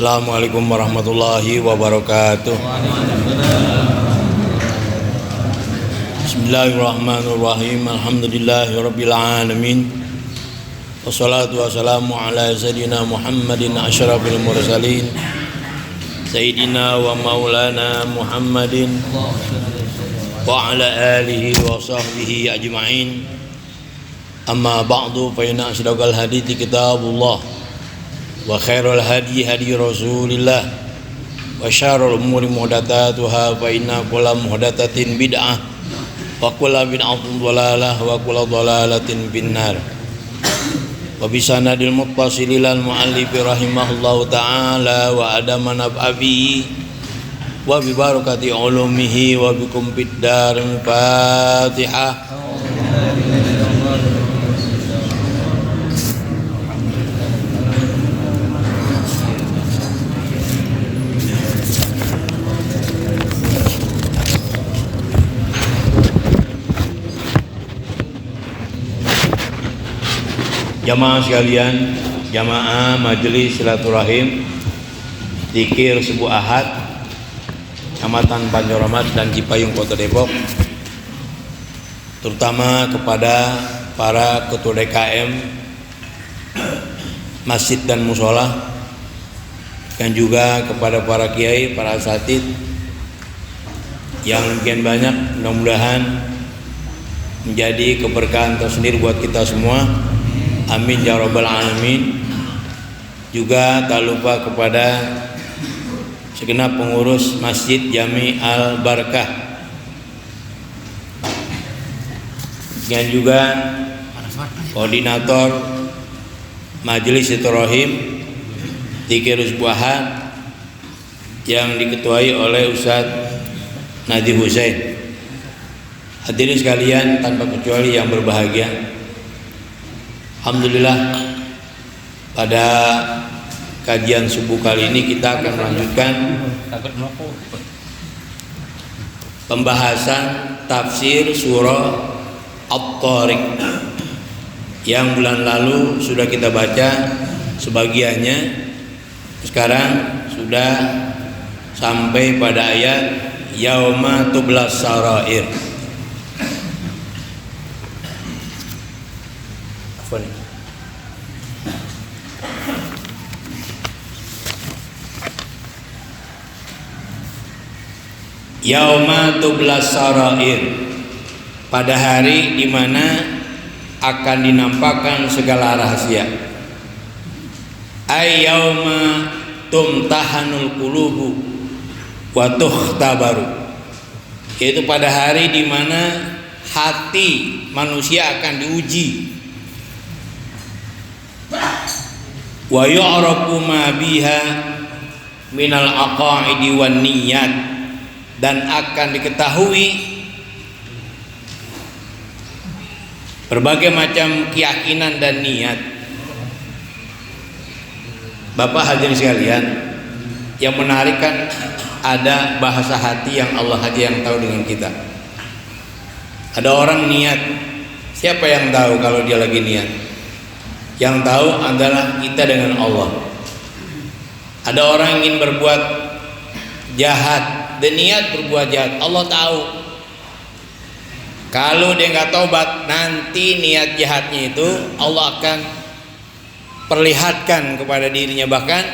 Assalamualaikum warahmatullahi wabarakatuh. Bismillahirrahmanirrahim. Alhamdulillahirabbil alamin. Wassalatu wassalamu ala sayyidina Muhammadin asyrafil mursalin. Sayyidina wa maulana Muhammadin wa ala alihi wa sahbihi ajma'in. Amma ba'du fa inna asdaqal hadithi kitabullah wa khairul hadi hadi Rasulillah wa syarrul umuri muhdatsatuha fa inna kulla muhdatsatin bid'ah wa kulla bid'atin dhalalah wa kulla dhalalatin finnar. Wa bisanadil muttasilil muallif rahimahullahu taala wa adama nababi wa bi barakati ulumihi wa bikum fid darin Fatihah. Jamaah sekalian, jamaah majelis silaturahim Dzikir Subuh Ahad Kecamatan Pancoramat dan Cipayung Kota Depok, terutama kepada para ketua DKM masjid dan musola, dan juga kepada para kiai, para asatid yang mungkin banyak, mudah-mudahan menjadi keberkahan tersendiri buat kita semua. Amin ya rabbal alamin. Juga tak lupa kepada segenap pengurus Masjid Jami Al Barakah, dan juga koordinator Majelis Silaturahim Dzikir Subuh Ahad yang diketuai oleh Ustadz Nadhif Hussein. Hadirin sekalian tanpa kecuali yang berbahagia, alhamdulillah pada kajian subuh kali ini kita akan melanjutkan pembahasan tafsir surah At-Tariq yang bulan lalu sudah kita baca sebagiannya. Sekarang sudah sampai pada ayat yauma tublas sarair. Yauma tublas sarair, pada hari di mana akan dinampakkan segala rahasia. Ay yauma tumtahanul qulubu wa tukhtabaru, yaitu pada hari di mana hati manusia akan diuji. Wa yu'rafu ma biha minal aqaidi wan niyyat, dan akan diketahui berbagai macam keyakinan dan niat. Bapak hadirin sekalian, yang menarik kan ada bahasa hati yang Allah saja yang tahu dengan kita. Ada orang niat, siapa yang tahu kalau dia lagi niat? Yang tahu adalah kita dengan Allah. Ada orang ingin berbuat jahat dan niat berbuat jahat, Allah tahu. Kalau dia nggak taubat, nanti niat jahatnya itu Allah akan perlihatkan kepada dirinya, bahkan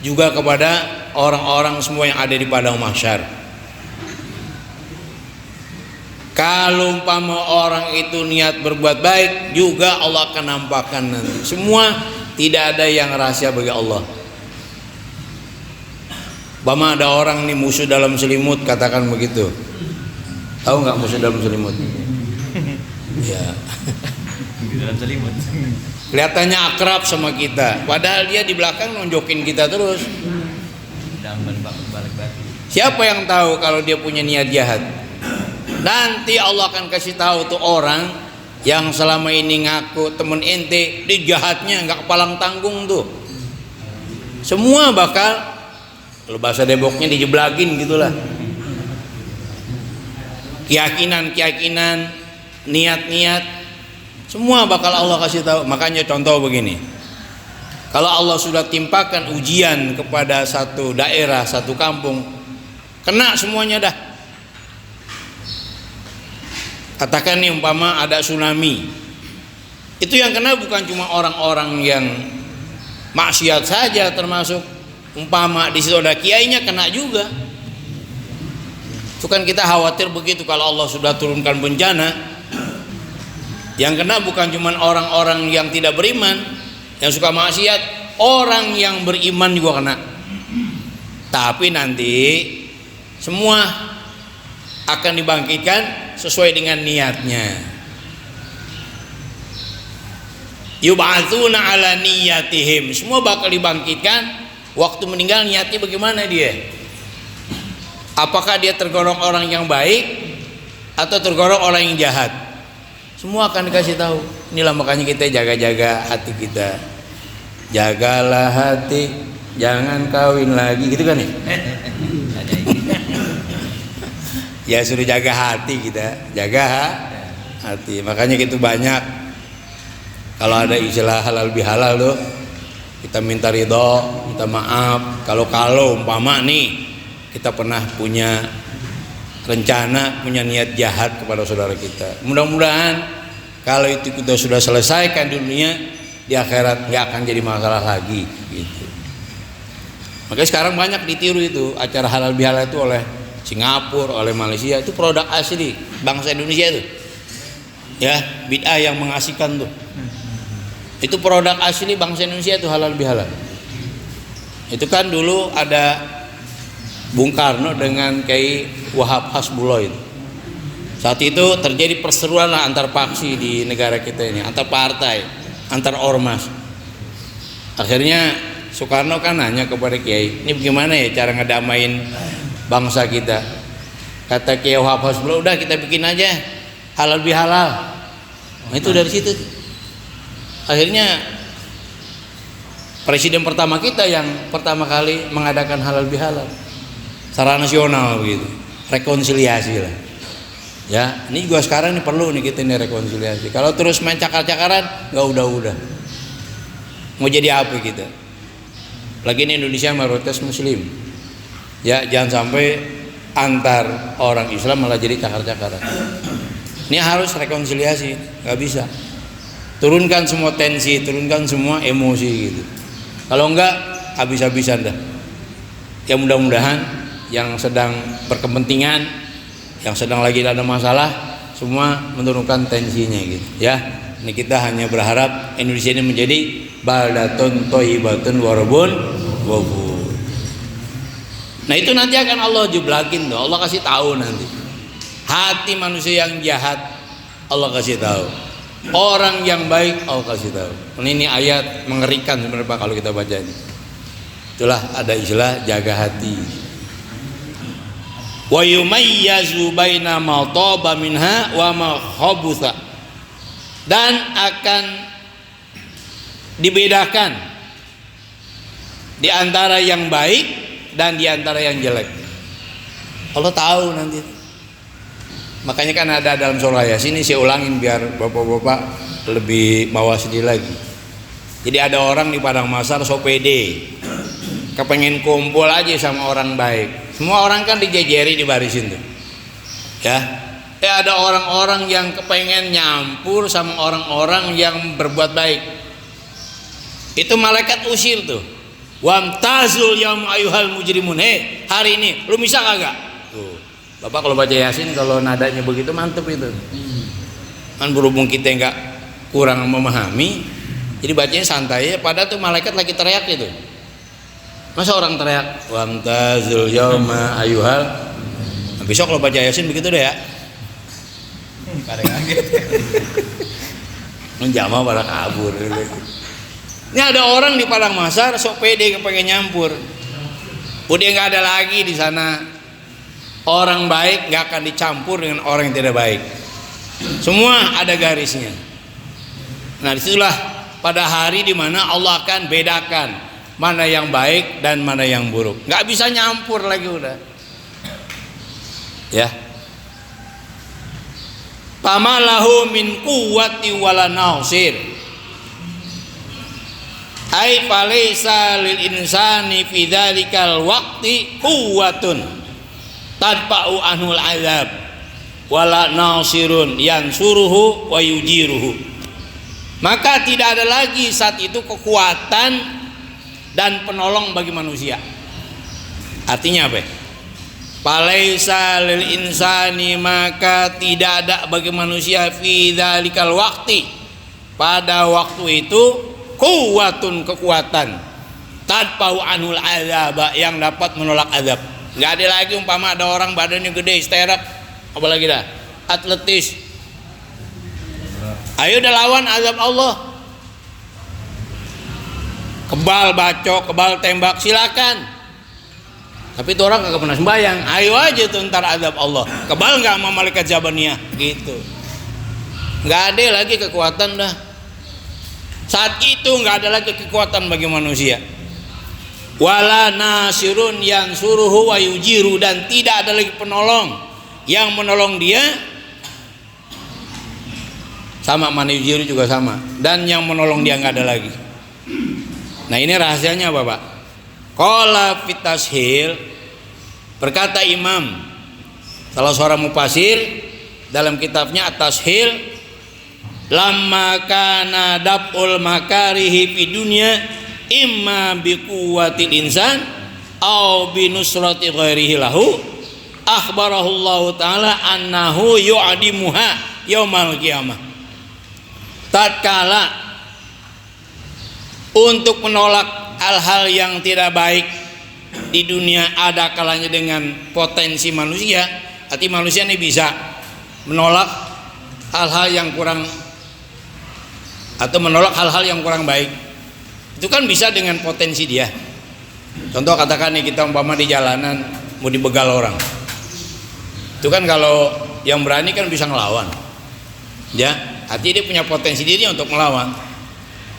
juga kepada orang-orang semua yang ada di padang mahsyar. Kalau umpama orang itu niat berbuat baik, juga Allah akan nampakkan nanti. Semua, tidak ada yang rahasia bagi Allah. Bama ada orang nih musuh dalam selimut, katakan begitu. Tahu nggak musuh dalam selimut? Ya. Dalam selimut. Kelihatannya akrab sama kita, padahal dia di belakang nonjokin kita terus. Siapa yang tahu kalau dia punya niat jahat? Nanti Allah akan kasih tahu tuh orang yang selama ini ngaku temen ente, dia jahatnya nggak kepalang tanggung tuh. Semua bakal, kalau bahasa Depoknya, dijeblakin gitulah. Keyakinan-keyakinan, niat-niat, semua bakal Allah kasih tahu. Makanya contoh begini, Kalau Allah sudah timpakan ujian kepada satu daerah, satu kampung, kena semuanya dah. Katakan nih umpama ada tsunami, itu yang kena bukan cuma orang-orang yang maksiat saja, termasuk umpama di situ ada kiainya kena juga. Itu kan kita khawatir begitu kalau Allah sudah turunkan bencana, yang kena bukan cuma orang-orang yang tidak beriman, yang suka maksiat, orang yang beriman juga kena. Tapi nanti semua akan dibangkitkan sesuai dengan niatnya. Yub'atsuna ala niyatihim, semua bakal dibangkitkan. Waktu meninggal niatnya bagaimana dia? Apakah dia tergolong orang yang baik atau tergolong orang yang jahat? Semua akan dikasih tahu. Inilah makanya kita jaga-jaga hati kita. Jagalah hati, jangan kawin lagi, gitu kan ya? Ya suruh jaga hati kita, jaga hati. Makanya gitu banyak. Kalau ada istilah halal bihalal tuh, kita minta ridho, minta maaf. Kalau umpama nih kita pernah punya rencana, punya niat jahat kepada saudara kita, mudah-mudahan kalau itu kita sudah selesaikan di dunia, di akhirat nggak akan jadi masalah lagi gitu. Makanya sekarang banyak ditiru itu acara halal bihalal itu oleh Singapura, oleh Malaysia. Itu produk asli bangsa Indonesia itu ya, bid'ah yang mengasihkan tuh. Itu produk asli bangsa Indonesia itu halal bihalal. Itu kan dulu ada Bung Karno dengan Kiai Wahab Hasbullah itu. Saat itu terjadi perseteruan lah antar faksi di negara kita ini, antar partai, antar ormas. Akhirnya Soekarno kan nanya kepada Kiai, ini bagaimana ya cara ngedamain bangsa kita? Kata Kiai Wahab Hasbullah, udah kita bikin aja halal bihalal. Nah, itu dari situ. Akhirnya presiden pertama kita yang pertama kali mengadakan halal bihalal secara nasional begitu, rekonsiliasi lah. Ya, ini juga sekarang ini perlu nih kita ini rekonsiliasi. Kalau terus main cakar-cakaran, nggak udah. Mau jadi apa kita? Lagi ini Indonesia mayoritas Muslim. Ya, jangan sampai antar orang Islam malah jadi cakar-cakaran. Ini harus rekonsiliasi, nggak bisa. Turunkan semua tensi, turunkan semua emosi gitu. Kalau enggak, habis-habisan dah. Ya mudah-mudahan yang sedang berkepentingan, yang sedang lagi ada masalah, semua menurunkan tensinya gitu. Ya, ini kita hanya berharap Indonesia ini menjadi baldatun thayyibatun wa rabbun ghafur. Nah itu nanti akan Allah jeblakin tuh, Allah kasih tahu nanti. Hati manusia yang jahat Allah kasih tahu. Orang yang baik Allah kasih tahu. Ini ayat mengerikan sebenarnya Pak kalau kita baca ini. Itulah ada istilah jaga hati. Wa yumayyazu baina ma taba minha wa ma khabutha. Dan akan dibedakan di antara yang baik dan di antara yang jelek. Allah tahu nanti. Makanya kan ada dalam surah Yasin, ini saya ulangin biar bapak-bapak lebih mawas diri lagi. Jadi ada orang di padang mahsyar sok pede, kepengen kumpul aja sama orang baik. Semua orang kan dijejeri di barisin tuh. Ya. Ada orang-orang yang kepengen nyampur sama orang-orang yang berbuat baik. Itu malaikat usir tuh. Wamtazul yaum ayyuhal mujrimun. Hari ini lu bisa kagak? Tuh. Bapak kalau baca Yasin kalau nadanya begitu mantep itu. Kan berhubung kita enggak kurang memahami, jadi bacanya santai. Padahal tuh malaikat lagi teriak itu. Masa orang teriak wamtazul yauma ayyuhal. Nah, besok kalau baca Yasin begitu deh ya. Menjamah pada kabur. Ini ada orang di padang mahsyar sok pede kepengen nyampur. Udah nggak ada lagi di sana orang baik, nggak akan dicampur dengan orang yang tidak baik. Semua ada garisnya. Nah disitulah pada hari dimana Allah akan bedakan mana yang baik dan mana yang buruk. Nggak bisa nyampur lagi udah. Ya. Pamalahu min quwwati wala nausir. Ai falaisa lil insani fi dzalikal waqti quwwatun tadfa'u anhul azab wala nasirun yansuruhu wa yujiruhu. Maka tidak ada lagi saat itu kekuatan dan penolong bagi manusia. Artinya apa? Falaisa lil insani, maka tidak ada bagi manusia fi dzalikal waqti, pada waktu itu, quwwatun, kekuatan, tadfa'u anhul azab, yang dapat menolak azab. Nggak ada lagi umpama ada orang badannya gede, sterak, apalagi dah atletis, ayo udah lawan azab Allah, kebal bacok, kebal tembak, silakan. Tapi itu orang kagak pernah sembahyang, ayo aja tuh ntar azab Allah, kebal nggak sama malaikat Jabaniyah gitu. Nggak ada lagi kekuatan dah. Saat itu nggak ada lagi kekuatan bagi manusia. Wala nasirun yansuruhu wa yujiru, dan tidak ada lagi penolong yang menolong dia, sama man yujiru juga sama, dan yang menolong dia nggak ada lagi. Nah ini rahasianya apa Pak? Qala fit tashil, berkata Imam salah seorang mufasir dalam kitabnya At-Tashil, lamma kana dab'ul makarihi fi dunya imma bi quwwatil insan au bi nusrati ghairihi lahu, akhbarahu Allah taala annahu yu'dimuha yaumal qiyamah. Tatkala untuk menolak hal-hal yang tidak baik di dunia ada kalanya dengan potensi manusia, arti manusia ini bisa menolak hal-hal yang kurang atau menolak hal-hal yang kurang baik. Itu kan bisa dengan potensi dia. Contoh katakan nih, kita umpama di jalanan mau dibegal orang, itu kan kalau yang berani kan bisa ngelawan, ya, artinya dia punya potensi diri untuk melawan.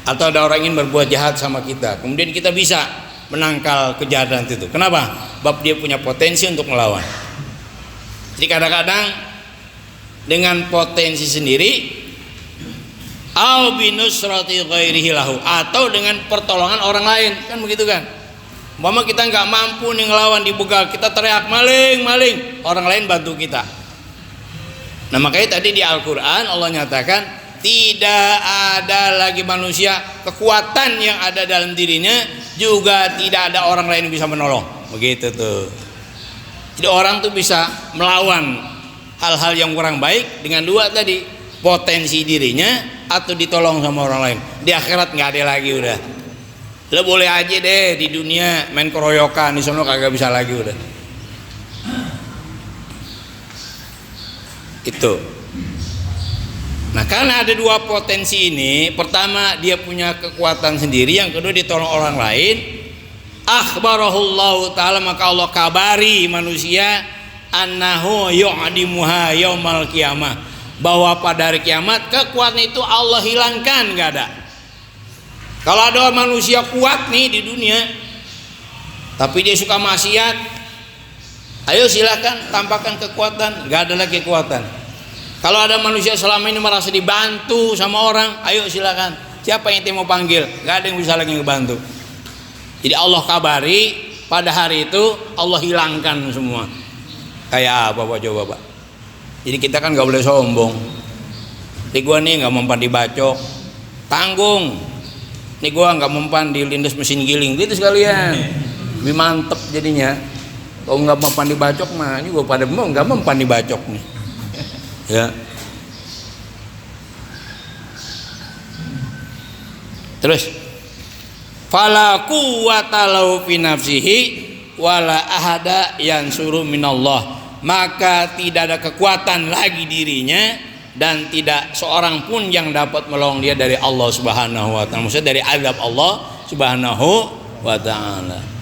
Atau ada orang ingin berbuat jahat sama kita, kemudian kita bisa menangkal kejahatan itu. Kenapa? Sebab dia punya potensi untuk melawan. Jadi kadang-kadang dengan potensi sendiri, au binusrati ghairihi lahu, atau dengan pertolongan orang lain, kan begitu kan. Umpama kita nggak mampu nih ngelawan, dibegal, kita teriak maling maling, orang lain bantu kita. Nah makanya tadi di Al-Quran Allah nyatakan tidak ada lagi manusia kekuatan yang ada dalam dirinya, juga tidak ada orang lain yang bisa menolong, begitu tuh. Jadi orang tuh bisa melawan hal-hal yang kurang baik dengan dua tadi, potensi dirinya atau ditolong sama orang lain. Di akhirat nggak ada lagi udah. Lo boleh aja deh di dunia main keroyokan, di sana kagak bisa lagi udah. Itu. Nah karena ada dua potensi ini, pertama dia punya kekuatan sendiri, yang kedua ditolong orang lain, akhbarahullahu ta'ala, maka Allah kabari manusia annahu yu'dimuha yaumal qiyamah, bahwa pada hari kiamat kekuatan itu Allah hilangkan, nggak ada. Kalau ada manusia kuat nih di dunia tapi dia suka maksiat, ayo silakan tampakkan kekuatan, nggak ada lagi kekuatan. Kalau ada manusia selama ini merasa dibantu sama orang, ayo silakan, siapa yang mau panggil, nggak ada yang bisa lagi ngebantu. Jadi Allah kabari pada hari itu Allah hilangkan semua. Kayak apa Pak coba Pak? Jadi kita kan nggak boleh sombong. Nih gua nih nggak mempan dibacok, tanggung. Nih gua nggak mempan dilindas mesin giling, gitu sekalian. Lebih mantep jadinya. Kalau nggak mempan dibacok mah, ini gua pada mau nggak mempan dibacok nih. Ya. Terus, fala quwwata lahu fi nafsihi wala ahada yansuruhu minallah, maka tidak ada kekuatan lagi dirinya dan tidak seorang pun yang dapat menolong dia dari Allah Subhanahu wa taala, maksudnya dari azab Allah Subhanahu wa taala.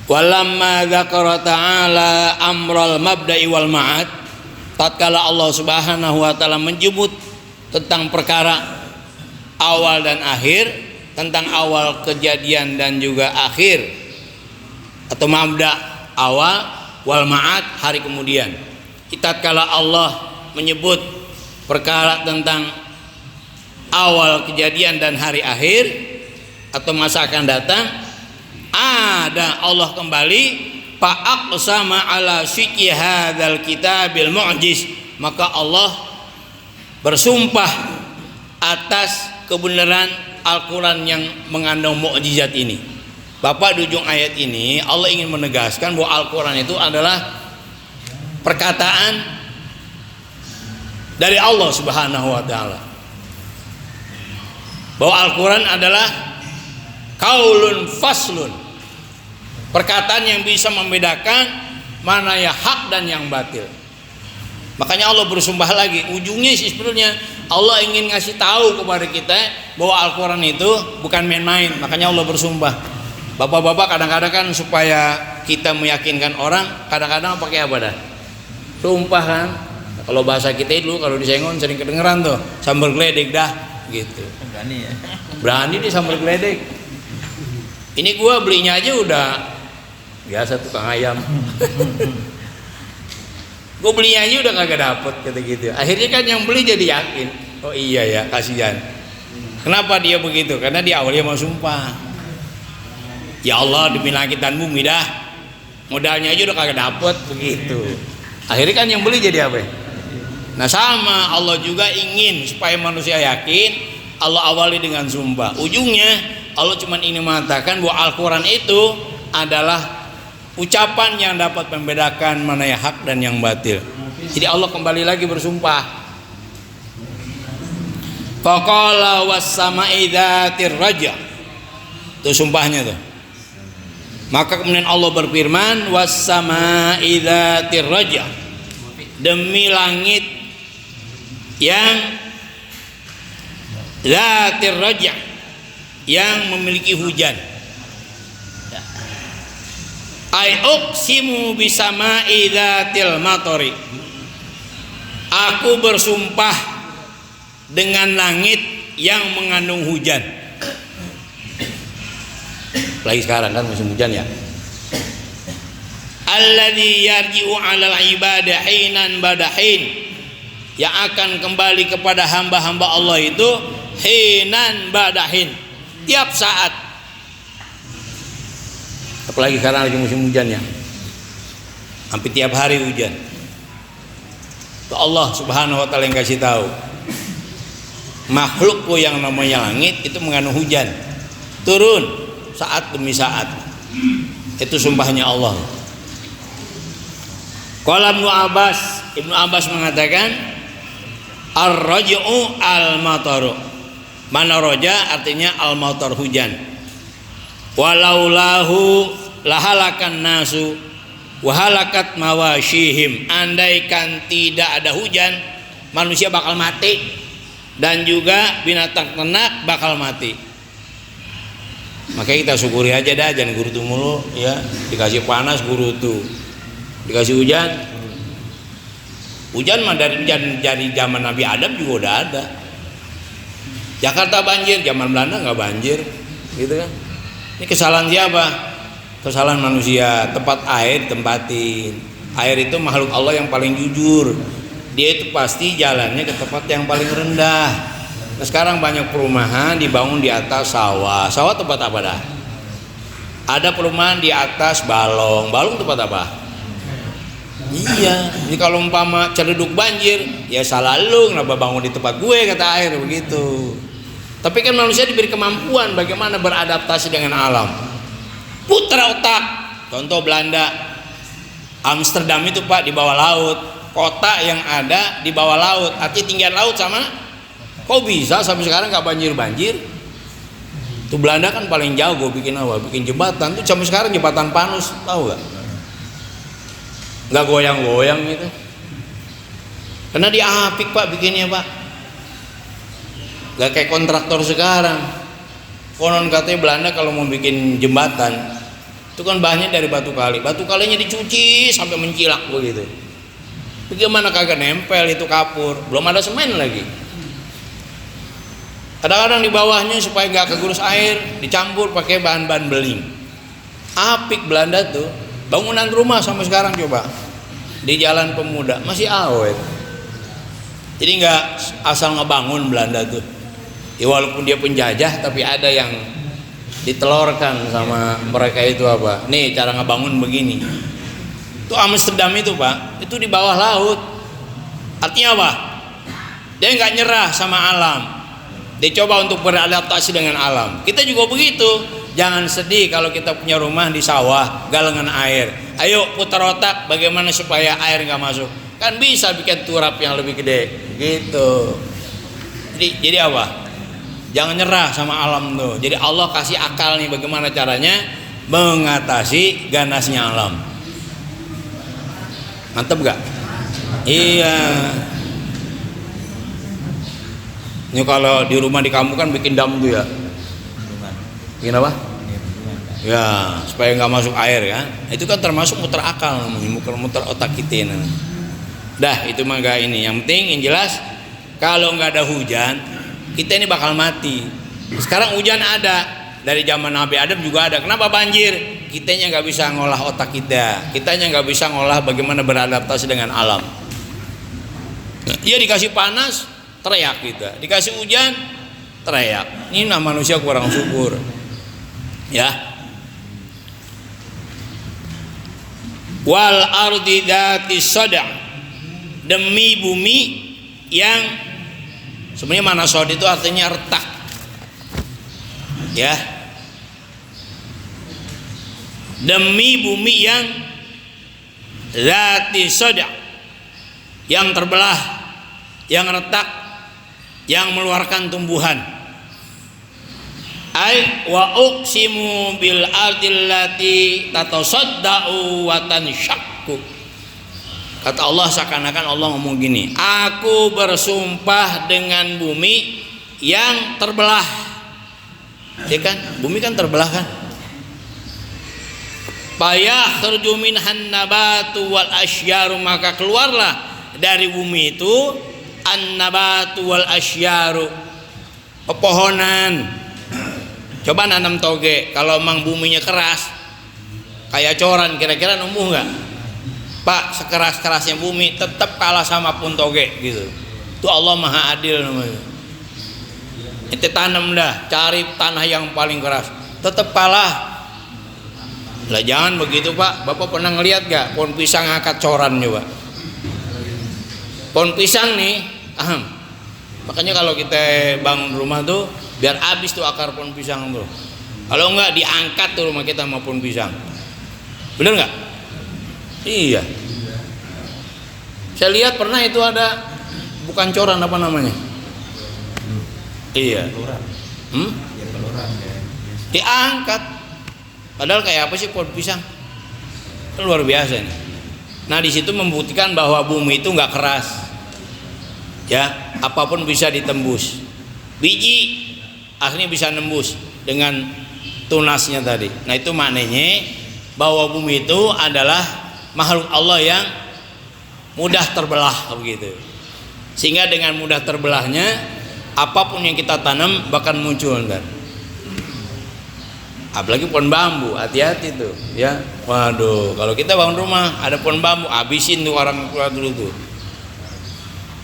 Walamma dzakara ta'ala amral mabda'i wal ma'ad, tatkala Allah Subhanahu wa taala menyebut tentang perkara awal dan akhir, tentang awal kejadian dan juga akhir, atau mabda awal, wal ma'ad hari kemudian. Tatkala Allah menyebut perkara tentang awal kejadian dan hari akhir atau masa akan datang, ada Allah kembali fa'aqsama ala syiki hadzal kitabil mu'jiz, maka Allah bersumpah atas kebenaran Al-Quran yang mengandung mukjizat ini. Bapak, di ujung ayat ini Allah ingin menegaskan bahwa Al-Quran itu adalah perkataan dari Allah Subhanahu wa ta'ala, bahwa Al-Quran adalah qaulun faslun, perkataan yang bisa membedakan mana yang hak dan yang batil. Makanya Allah bersumpah lagi. Ujungnya sih sebenarnya Allah ingin ngasih tahu kepada kita bahwa Al-Quran itu bukan main-main. Makanya Allah bersumpah. Bapak-bapak kadang-kadang kan supaya kita meyakinkan orang, kadang-kadang pakai apa dah? Sumpah kan. Nah, kalau bahasa kita dulu kalau disengon sering kedengeran tuh, sambal geledek dah gitu. Berani ya. Berani di sambal geledek. Ini gua belinya aja udah biasa tukang ayam. Gue belinya aja udah kagak dapet kata gitu. Akhirnya kan yang beli jadi yakin. Oh iya ya, kasihan. Kenapa dia begitu? Karena di awalnya mau sumpah. Ya Allah, demi langit dan bumi dah, modalnya aja udah kagak dapet begitu. Akhirnya kan yang beli jadi apa? Nah sama, Allah juga ingin supaya manusia yakin. Allah awali dengan sumpah. Ujungnya Allah cuma ingin mengatakan bahwa Al-Quran itu adalah ucapan yang dapat membedakan mana yang hak dan yang batil. Jadi Allah kembali lagi bersumpah. Faqala was-sama'i dzatir raja. Itu sumpahnya tuh. Maka kemudian Allah berfirman was-sama'i dzatir raja. Demi langit yang dzatir raja, yang memiliki hujan. Ai uqsimu bisama'i dzatil matori. Aku bersumpah dengan langit yang mengandung hujan. Lagi sekarang kan musim hujan ya. Alladzi yarji'u 'alal ibadah hinan badahin, yang akan kembali kepada hamba-hamba Allah itu hinan badahin, tiap saat. Apalagi sekarang lagi musim hujan ya, hampir tiap hari hujan. Itu Allah Subhanahu wa ta'ala yang kasih tahu makhlukku yang namanya langit itu mengandung hujan, turun saat demi saat. Itu sumpahnya Allah. Qala Ibnu Abbas mengatakan ar-raj'u al-mataru. Mana roja artinya al-matar, hujan. Walaulahu lahalakan nasu wahalakat mawashihim. Andaikan tidak ada hujan, manusia bakal mati dan juga binatang ternak bakal mati. Makanya kita syukuri aja dah, jangan gurutu mulu ya. Dikasih panas gurutu, dikasih hujan. Hujan mah dari zaman Nabi Adam juga udah ada. Jakarta banjir, zaman Belanda nggak banjir, gitu kan? Ini kesalahan siapa? Kesalahan manusia. Tempat air tempatin. Air itu makhluk Allah yang paling jujur. Dia itu pasti jalannya ke tempat yang paling rendah. Nah, sekarang banyak perumahan dibangun di atas sawah. Sawah tempat apa dah? Ada perumahan di atas balong. Balong tempat apa? Iya. Jadi kalau umpama celeduk banjir, ya salah lu, kenapa bangun di tempat gue, kata air begitu. Tapi kan manusia diberi kemampuan bagaimana beradaptasi dengan alam. Putra otak. Contoh Belanda, Amsterdam itu Pak di bawah laut. Kota yang ada di bawah laut. Artinya tinggian laut sama. Kok bisa sampai sekarang nggak banjir-banjir? Tuh Belanda kan paling jauh gue bikin apa? Bikin jembatan. Tuh sampai sekarang jembatan Panus, tahu gak? Nggak goyang-goyang gitu. Karena diapik Pak bikinnya Pak. Gak kayak kontraktor sekarang. Konon katanya Belanda kalau mau bikin jembatan itu kan bahannya dari batu kali. Batu kalinya dicuci sampai mencilak begitu. Bagaimana kagak nempel itu kapur? Belum ada semen lagi. Kadang-kadang di bawahnya supaya gak kegurus air dicampur pakai bahan-bahan beling. Apik Belanda tuh. Bangunan rumah sampai sekarang coba di Jalan Pemuda masih awet. Jadi gak asal ngebangun Belanda tuh. Ya, walaupun dia penjajah tapi ada yang ditelorkan sama mereka itu apa? Nih cara ngebangun begini. Itu Amsterdam itu Pak, itu di bawah laut. Artinya apa? Dia nggak nyerah sama alam. Dia coba untuk beradaptasi dengan alam. Kita juga begitu. Jangan sedih kalau kita punya rumah di sawah, galengan air. Ayo putar otak bagaimana supaya air nggak masuk. Kan bisa bikin turap yang lebih gede, gitu. Jadi apa? Jangan nyerah sama alam tuh. Jadi Allah kasih akal nih bagaimana caranya mengatasi ganasnya alam. Mantep gak? Iya. Ini kalau di rumah di kamu kan bikin dam tuh ya. Bikin apa? Ya, supaya nggak masuk air kan. Itu kan termasuk muter akal namanya, muter otak kita. Dah, itu mah gak ini. Yang penting yang jelas kalau nggak ada hujan, kita ini bakal mati. Sekarang hujan ada, dari zaman Nabi Adam juga ada. Kenapa banjir? Kitanya nggak bisa ngolah otak kitanya nggak bisa ngolah bagaimana beradaptasi dengan alam. Dia dikasih panas, teriak kita. Dikasih hujan, teriak. Ini nah manusia kurang syukur. Ya. Wal ardi dzati sada, demi bumi yang sebenarnya mana sod itu artinya retak, ya. Demi bumi yang zati soda, yang terbelah, yang retak, yang mengeluarkan tumbuhan. Ai wa uqsimu bil ardil lati tatasadda'u wa tanshaqqu. Kata Allah seakan-akan Allah ngomong gini, aku bersumpah dengan bumi yang terbelah. Ya kan? Bumi kan terbelah kan? Fayakhruju minhan nabatu wal asyaru, maka keluarlah dari bumi itu an-nabatu wal asyaru, pepohonan. Coba nanam toge, kalau emang buminya keras kayak coran, kira-kira numbuh nggak? Pak, sekeras-kerasnya bumi tetap kalah sama pun toge gitu. Itu Allah Maha Adil namanya. Ente tanam dah, cari tanah yang paling keras, tetap kalah. Lah jangan begitu Pak. Bapak pernah ngeliat gak pohon pisang angkat coran coba? Pohon pisang nih, makanya kalau kita bangun rumah tuh biar habis tuh akar pohon pisang tuh. Kalau enggak diangkat tuh rumah kita sama pohon pisang. Bener nggak? Iya. Saya lihat pernah itu ada, bukan coran apa namanya? Iya. Diangkat. Padahal kayak apa sih pohon pisang? Luar biasa nih. Nah di situ membuktikan bahwa bumi itu nggak keras. Ya, apapun bisa ditembus. Biji akhirnya bisa nembus dengan tunasnya tadi. Nah itu maknanya bahwa bumi itu adalah makhluk Allah yang mudah terbelah begitu. Sehingga dengan mudah terbelahnya apapun yang kita tanam bahkan muncul kan. Apalagi pohon bambu, hati-hati tuh ya. Waduh, kalau kita bangun rumah ada pohon bambu, habisin tuh orang tua dulu tuh.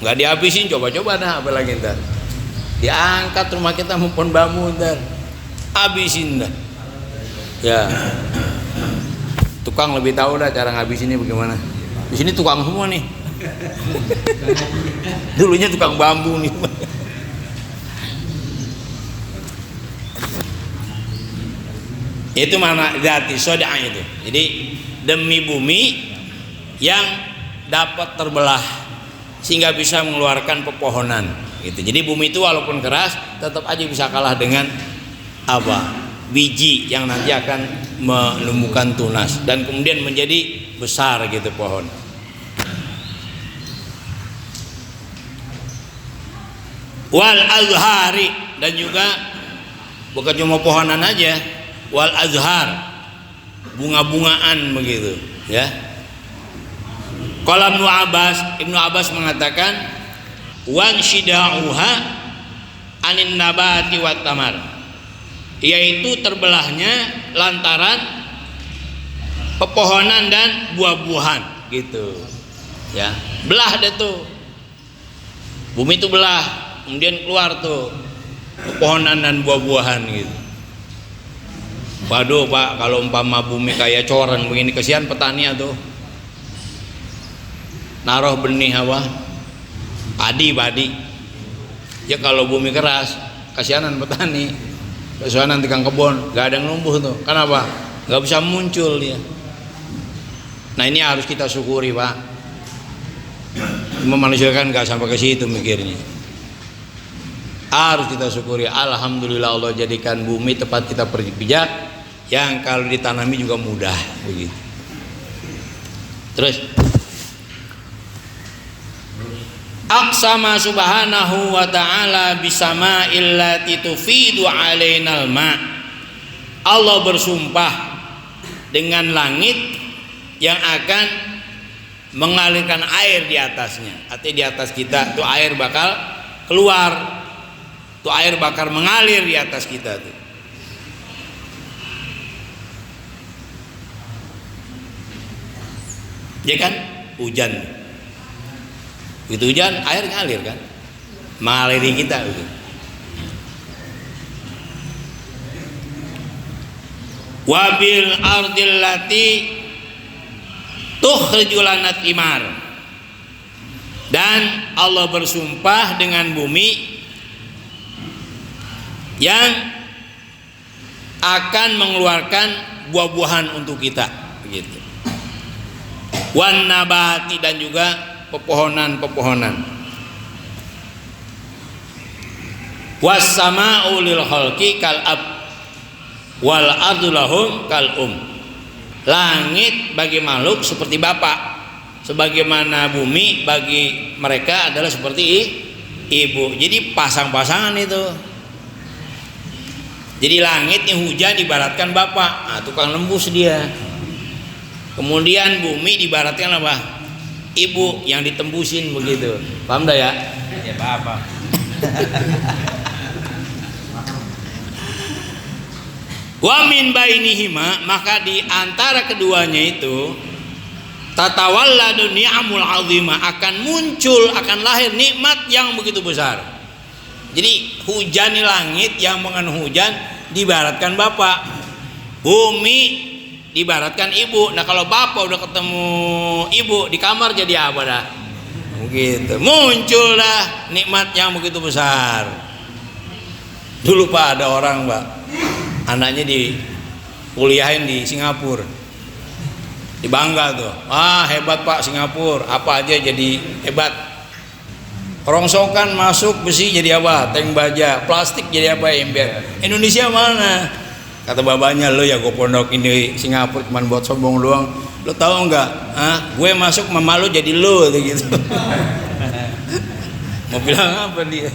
Nggak dihabisin, coba-coba dah apalagi ntar. Diangkat rumah kita mau pohon bambu ntar, habisin dah. Ya. Tukang lebih tahu dah cara ngabisinnya bagaimana. Di sini tukang semua nih. Dulunya tukang bambu nih. Itu mana zati soda itu. Jadi demi bumi yang dapat terbelah sehingga bisa mengeluarkan pepohonan gitu. Jadi bumi itu walaupun keras tetap aja bisa kalah dengan apa? Biji yang nanti akan menumbuhkan tunas dan kemudian menjadi besar gitu pohon. Wal azhari, dan juga bukan cuma pohonan aja, wal azhar, bunga-bungaan begitu ya. Qala Ibnu Abbas mengatakan wan shida'uha anin nabati wat tamar, yaitu terbelahnya lantaran pepohonan dan buah-buahan gitu ya. Belah deh tuh bumi itu belah, kemudian keluar tuh pepohonan dan buah-buahan gitu. Waduh Pak, kalau umpama bumi kayak coran begini, kesian petani tuh. Naruh benih apa? Padi. Ya kalau bumi keras, kasihanan petani. Kasihanan tukang kebun, gak ada yang numbuh tuh. Kenapa? Gak bisa muncul dia. Nah ini harus kita syukuri Pak. Cuma manusia kan gak sampai ke situ mikirnya. Harus kita syukuri. Alhamdulillah Allah jadikan bumi tempat kita berpijak, yang kalau ditanami juga mudah begitu. Terus aqsama subhanahu wa ta'ala bisama illati tufidu alainal ma. Allah bersumpah dengan langit yang akan mengalirkan air di atasnya. Artinya di atas kita tuh air bakal keluar, tuh air bakal mengalir di atas kita tuh. Ya kan? Hujan. Begitu hujan, air ngalir kan? Mengaliri kita gitu. Wabil ardil lati tukhrijul lana thimar. Dan Allah bersumpah dengan bumi yang akan mengeluarkan buah-buahan untuk kita begitu. Wan nabati, dan juga pepohonan-pepohonan. Was-sama'u lil khalqi kal ab wal ardu lahum kal Langit bagi makhluk seperti bapak, sebagaimana bumi bagi mereka adalah seperti ibu. Jadi pasang-pasangan itu. Jadi langit yang hujan dibaratkan bapak, nah, tukang lembus dia. Kemudian bumi dibaratkan apa? Ibu yang ditembusin begitu. Paham dah ya? Ya paham. Wa min bainihima, maka di antara keduanya itu tatawalladu ni'amul azimah, akan muncul, akan lahir nikmat yang begitu besar. Jadi hujan di langit yang mengandung hujan dibaratkan bapak, bumi dibaratkan ibu. Nah kalau bapak udah ketemu ibu di kamar jadi apa dah? Begitu. Muncul dah nikmat yang begitu besar. Dulu Pak ada orang Pak, anaknya di kuliahin di Singapura. Dibangga tuh. Ah hebat Pak Singapura, apa aja jadi hebat. Rongsokan masuk besi jadi apa? Tank baja, plastik jadi apa? Ember. Indonesia mana? Kata babanya, lo ya gue pondok ini Singapura cuma buat sombong doang. Lo tahu nggak? Gue masuk mama lo jadi lo gitu. Mau bilang apa dia?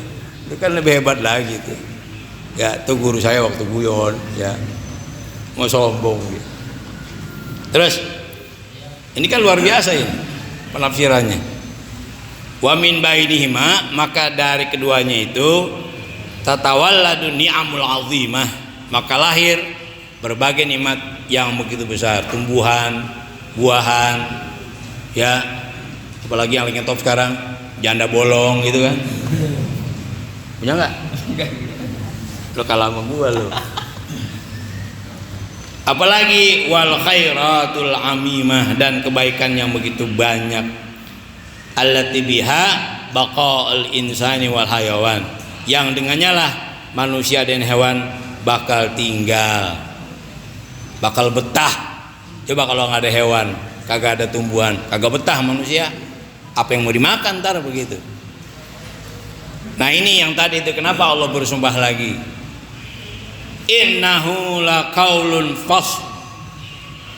Itu kan lebih hebat lagi tuh. Ya, itu guru saya waktu guyon, ya. Mau sombong gitu. Terus ini kan luar biasa ini penafsirannya. Wa min bainihima, maka dari keduanya itu tatawalladu ni'amul azimah, maka lahir berbagai nikmat yang begitu besar, tumbuhan, buahan, ya, apalagi yang lagi top sekarang janda bolong gitu kan. Punya nggak? Lo kalah sama gua lo. Apalagi wal khairatul amimah, dan kebaikan yang begitu banyak. Allati biha baqaul insani wal hayawan, yang dengannya lah manusia dan hewan bakal tinggal, bakal betah. Coba kalau nggak ada hewan, kagak ada tumbuhan, kagak betah manusia. Apa yang mau dimakan ntar begitu. Nah ini yang tadi itu kenapa Allah bersumpah lagi. Innahu laqaulun fasl.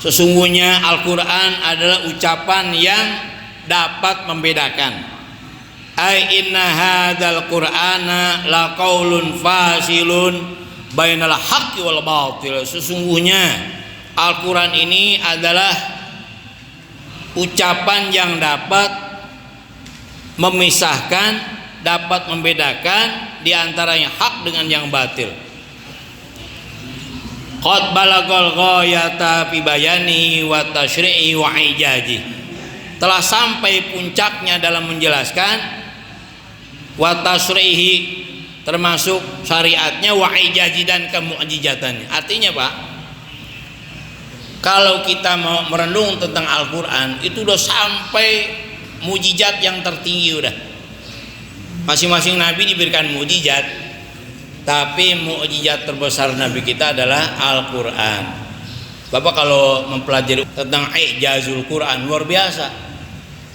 Sesungguhnya Al-Quran adalah ucapan yang dapat membedakan. Ai inna hadzal qur'ana laqaulun fasilun bainal haqqi wal batil. Sesungguhnya Al-Quran ini adalah ucapan yang dapat memisahkan, dapat membedakan di antara yang hak dengan yang batil. Qad balagol ghayata fi bayani wa tasyri'i wa ijaji. Telah sampai puncaknya dalam menjelaskan wa tasyrihi, termasuk syariatnya wa ijazidan kemu'jizatannya. Artinya Pak, kalau kita mau merenung tentang Al-Quran itu udah sampai mujizat yang tertinggi udah. Masing-masing nabi diberikan mujizat, tapi mujizat terbesar nabi kita adalah Al-Quran. Bapak kalau mempelajari tentang ijazul Quran luar biasa.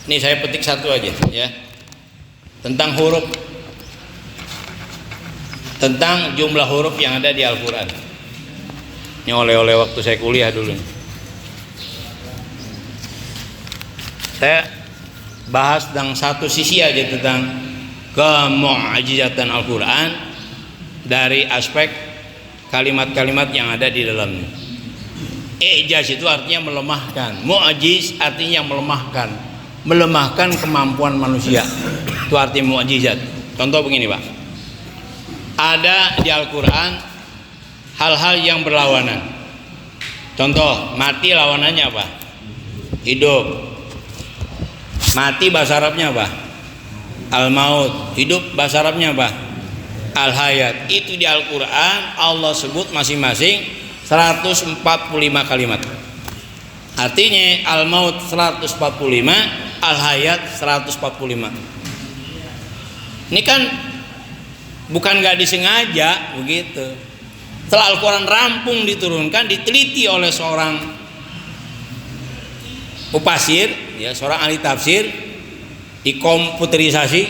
Ini saya petik satu aja ya. Tentang huruf, tentang jumlah huruf yang ada di Al-Quran. Ini oleh-oleh waktu saya kuliah dulu. Saya bahas tentang satu sisi aja tentang kemu'jizatan Al-Quran dari aspek kalimat-kalimat yang ada di dalamnya. Ijaz itu artinya melemahkan, mu'jiz artinya melemahkan kemampuan manusia. Itu arti mu'jizat. Contoh begini Pak, ada di Al-Quran hal-hal yang berlawanan. Contoh, mati lawanannya apa? Hidup. Mati bahasa Arabnya apa? Al-maut. Hidup bahasa Arabnya apa? Al-hayat. Itu di Al-Quran Allah sebut masing-masing 145 kalimat. Artinya al-maut 145, al-hayat 145. Ini kan bukan gak disengaja begitu. Setelah Al-Quran rampung diturunkan, diteliti oleh seorang mufasir, ya, seorang ahli tafsir, dikomputerisasi.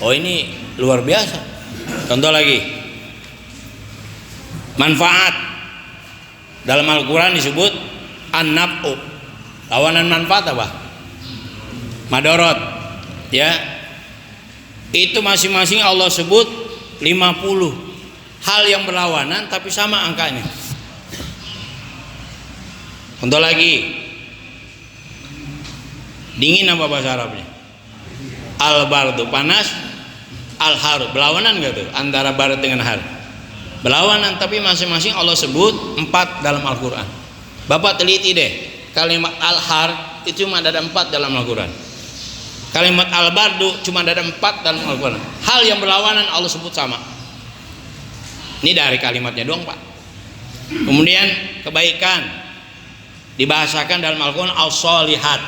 Oh ini luar biasa. Contoh lagi, manfaat dalam Al-Quran disebut an-naf'u. Lawanan manfaat apa? Madorot. Ya, itu masing-masing Allah sebut 50 hal yang berlawanan tapi sama angkanya. Contoh lagi, dingin apa bahasa Arabnya? Al-bardu, panas. Al-haru, berlawanan gak tuh antara barat dengan har? Berlawanan, tapi masing-masing Allah sebut 4 dalam Al-Quran. Bapak teliti deh, kalimat al-har itu cuma ada 4 dalam Al-Quran. Kalimat al-bardu cuma ada 4 dalam Al-Quran. Hal yang berlawanan Allah sebut sama. Ini dari kalimatnya doang Pak. Kemudian kebaikan dibahasakan dalam Al-Quran as-solihat,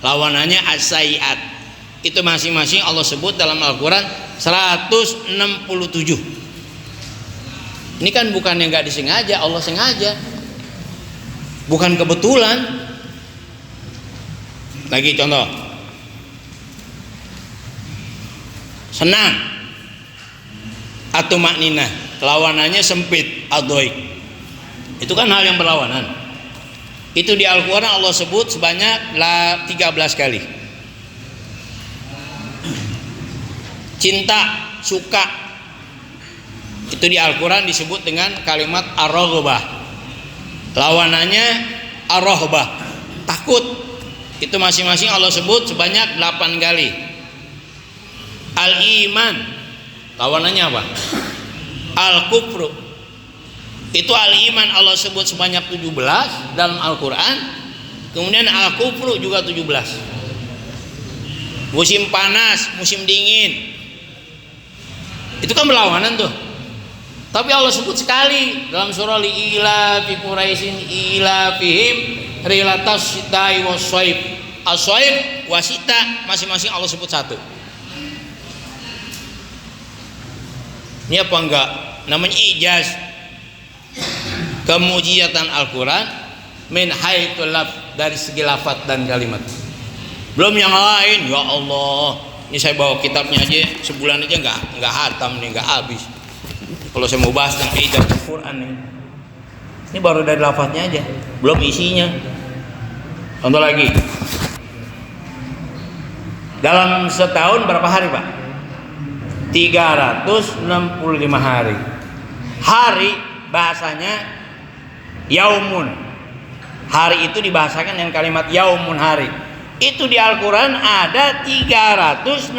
lawanannya as-sayiat. Itu masing-masing Allah sebut dalam Al-Quran 167. Ini kan bukan yang gak disengaja, Allah sengaja, bukan kebetulan. Lagi contoh, senang atau maknina, lawanannya sempit, adoik. Itu kan hal yang berlawanan. Itu di Al-Quran Allah sebut sebanyak 13 kali. Cinta, suka, itu di Al-Quran disebut dengan kalimat ar-raghbah, lawanannya ar-rahbah, takut. Itu masing-masing Allah sebut sebanyak 8 kali. Al-iman, lawanannya apa? Al-kufru. Itu al-iman Allah sebut sebanyak 17 dalam Al-Quran. Kemudian al-kufru juga 17. Musim panas, musim dingin, itu kan berlawanan tuh. Tapi Allah sebut sekali dalam surah Ila fi Quraisyin ila fihim rilatas sitai waswaib. Aswaib wasita masing-masing Allah sebut 1. Ini apa enggak? Namanya ijaz, kemu'jizatan Al-Quran min haitsul lafz, dari segi lafaz dan kalimat. Belum yang lain. Ya Allah, ini saya bawa kitabnya aja sebulan aja nggak hatam nih, nggak habis. Kalau saya mau bahas tentang ijaz Al-Quran nih, ini baru dari lafaznya aja, belum isinya. Contoh lagi, dalam setahun berapa hari Pak? 365 hari. Hari bahasanya yaumun. Hari itu dibahasakan dengan kalimat yaumun, hari. Itu di Al-Quran ada 365.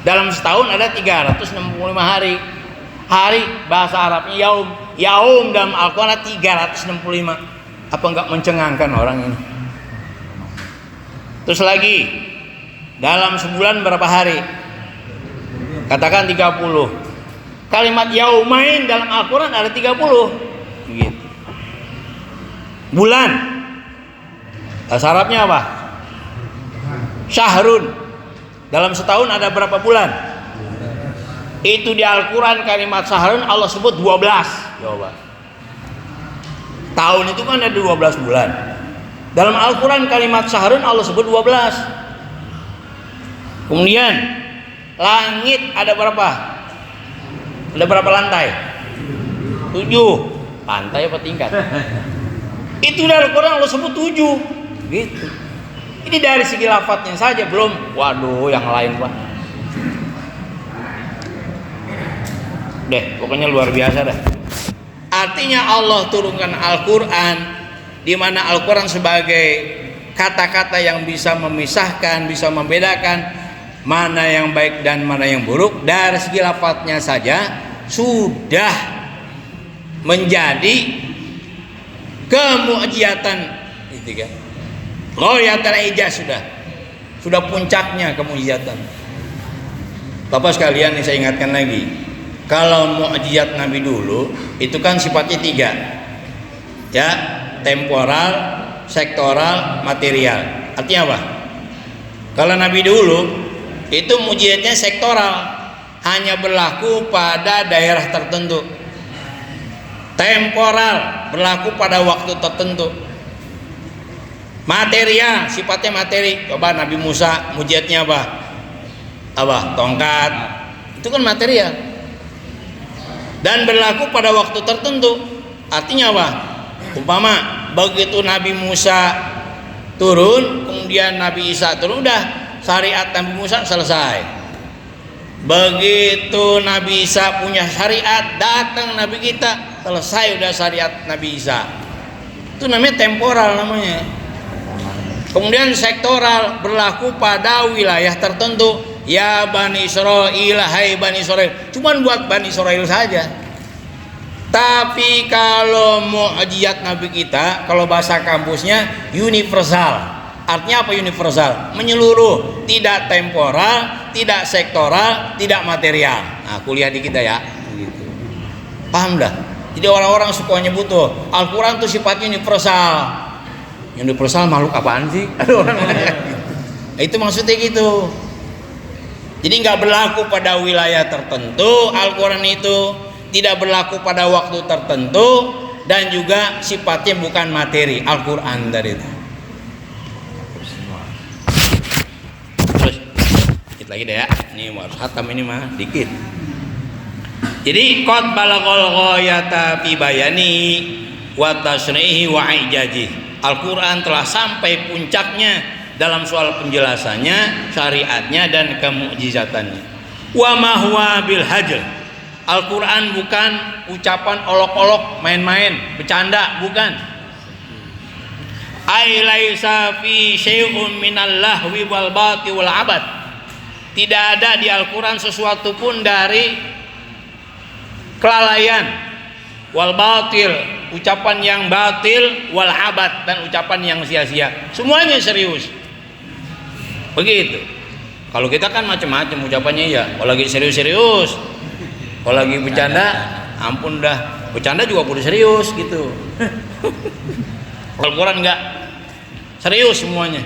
Dalam setahun ada 365 hari. Hari bahasa Arabnya yaum. Yaum dalam Al-Quran ada 365. Apa enggak mencengangkan orang ini? Terus lagi, dalam sebulan berapa hari? Katakan 30. Kalimat yaumain dalam Al-Quran ada 30. Gitu. Bulan. Bahasa Arabnya apa? Syahrun. Dalam setahun ada berapa bulan? Itu di Al-Quran kalimat syahrun Allah sebut 12. Coba. Tahun itu kan ada 12 bulan. Dalam Al-Quran kalimat syahrun Allah sebut 12. Kemudian langit ada berapa? Ada berapa lantai? 7. Lantai apa tingkat? Itu dari Al-Quran Allah sebut 7. Gitu. Ini dari segi lafadznya saja, belum waduh yang lain Pak. Deh, pokoknya luar biasa dah. Artinya Allah turunkan Al-Quran, di mana Al-Quran sebagai kata-kata yang bisa memisahkan, bisa membedakan mana yang baik dan mana yang buruk. Dari segi lafadznya saja sudah menjadi kemu'jizatan, gitu kan? Ghayatul ijaz, sudah puncaknya kemu'jizatan. Bapak sekalian, saya ingatkan lagi, kalau mukjizat Nabi dulu itu kan sifatnya 3, ya, temporal, sektoral, material. Artinya apa? Kalau Nabi dulu itu mukjizatnya sektoral, hanya berlaku pada daerah tertentu. Temporal, berlaku pada waktu tertentu. Material, sifatnya materi. Coba Nabi Musa mukjizatnya apa? Apa? Tongkat. Itu kan material. Dan berlaku pada waktu tertentu. Artinya apa? Umpama begitu Nabi Musa turun, kemudian Nabi Isa turun, udah syariat Nabi Musa selesai. Begitu Nabi Isa punya syariat, datang Nabi kita, selesai udah syariat Nabi Isa. Itu namanya temporal namanya. Kemudian sektoral, berlaku pada wilayah tertentu. Ya Bani Israil, hai Bani Israil, cuman buat Bani Israil saja. Tapi kalau mukjizat Nabi kita, kalau bahasa kampusnya universal. Artinya apa universal? Menyeluruh, tidak temporal, tidak sektoral, tidak material. Nah, kuliah di kita ya, gitu. Paham dah? Jadi orang-orang suka nyebut tuh Al-Quran tuh sifatnya universal. Universal makhluk apaan sih? Ada orang nanya. Itu maksudnya gitu. Jadi nggak berlaku pada wilayah tertentu. Al-Quran itu tidak berlaku pada waktu tertentu, dan juga sifatnya bukan materi. Al-Quran dari itu. Terus dikit lagi deh ya. Ini harus hatam ini mah dikit. Jadi qad balaghal ghayata fi bayani wa tasrihi wa ijaji. Al-Quran telah sampai puncaknya dalam soal penjelasannya, syariatnya, dan kemu'jizatannya. Wa ma huwa bil hajr. Al-Quran bukan ucapan olok-olok, main-main, bercanda, bukan. Ai laisa fi syai'un minal lahwi wal bati wal abad. Tidak ada di Al-Quran sesuatu pun dari kelalaian, wal batil, ucapan yang batil, wal abad, dan ucapan yang sia-sia. Semuanya serius. Begitu. Kalau kita kan macam-macam ucapannya ya. Kalau lagi serius-serius, kalau lagi bercanda, ampun dah. Bercanda juga perlu serius gitu. Al-Quran enggak serius semuanya.